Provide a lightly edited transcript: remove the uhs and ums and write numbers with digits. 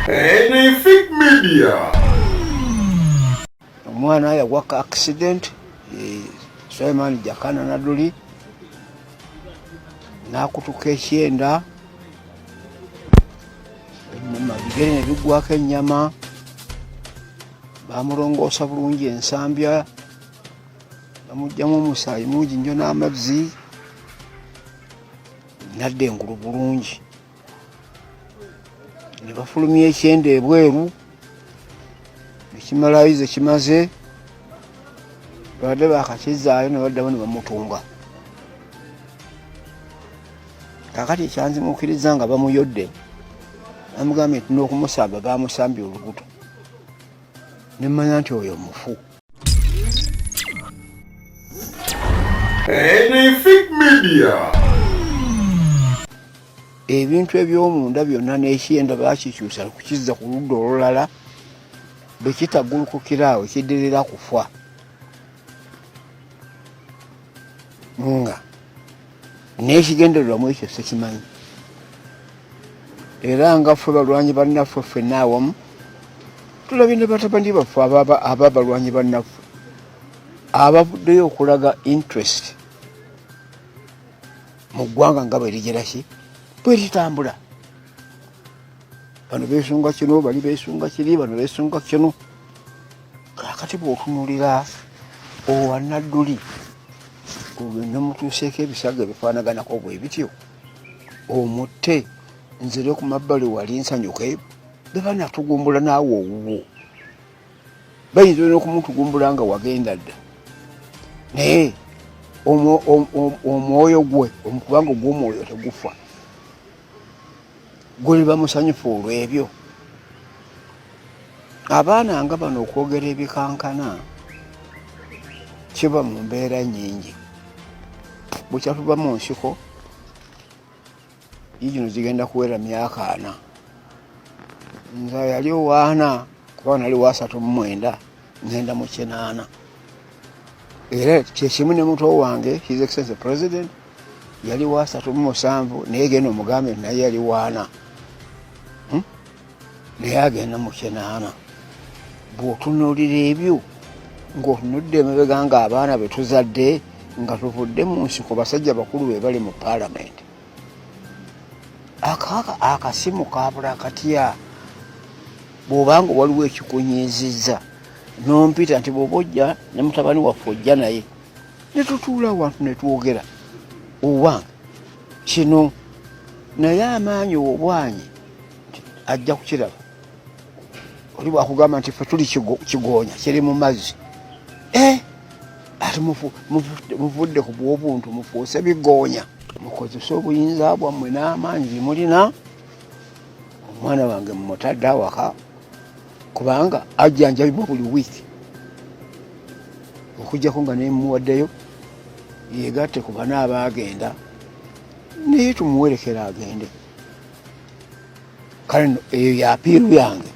Anyfic Media. Omwana yagwaka accident Suleiman Jakana Naduli nakutuka ekyenda bigere ne bigwako ennyama bamulongoosa bulungi ensambya bamugyamu omusaayi mungi nnyo n'amazzi nadda engulu bulungi ne bafulumya ekyenda ebweru ekimalayo ze kimaze badde bakakizaayo ne baddamu ne bamutunga kakati ekyanzimuukiriza nga bamuyodde bamugambye nti n'okumusamba bamusambye olubuto nemmanya nti oyo mufu. Anyfic Media. Ebintu eby'omunda byonna n'ekyenda bakikyusa kukizza ku ludda olulala bwe kitagulukukira awo kiddirira kufa nga n'ekigendererwamu ekyo sikimanyi era nga ffe balwanyi bannaffe ffenna awamu tulabye ne batabani baffe aba balwanyi bannaffe abavuddeyo okulaga interest mu ggwanga nga bwe ligeraki bwe litambula. Bano beesunga kino, bali beesunga kiri, bano beesunga kino. Kakati bw'otunulira owa Naduli ogenda mutuuseeko ebisago ebifaanaganako bwe bityo omutte nzire ku mabbali wali nsanyuke be banatugumbula naawe owuwo bayinza n'okumutugumbula nga wagenda dda naye omwoyo gwe omukubanga ogw'omwoyo tegufa gwe bamusanyufu olw'ebyo. Abaana nga bano okwogera ebikankana kiba mu mbeera nnyingi bukya tuva mu nsiko yigino zigenda kuwera myaka 4 nza yali owaana kuba nali wa 39 ngenda mu 8 era kyekimu ne muto wange His Excellency President yali wa 37 naye genda omugambe naye yali waana naye agenda mu 8. Bw'otunuulira ebyo ng'otunudde emabega ng'abaana be tuzadde nga tuvudde mu nsiko basajja bakulu be bali mu paalamenti akasimu kaabula katya bw'obanga waliwo ekikunyiizizza n'ompita nti bw'oba ojja ne mutabani waffe ojja naye ne tutuula awantu ne twogera owange kino naye amaanyi obwanyi ajja kukiraba oli bwakugamba nti ffe tuli kigonya kiri mu mazzi ati muvudde ku bw'obuntu mufuuse bigonya mukozese obuyinza bwammwe n'amaanyi bimulina omwana wange mumutadde awaka kubanga ajjanjabibwa buli wiiki okujjako nga nemuwaddeyo yegatte ku bana abaagenda naye tumuwerekera agende kale eyo yapiiru yange.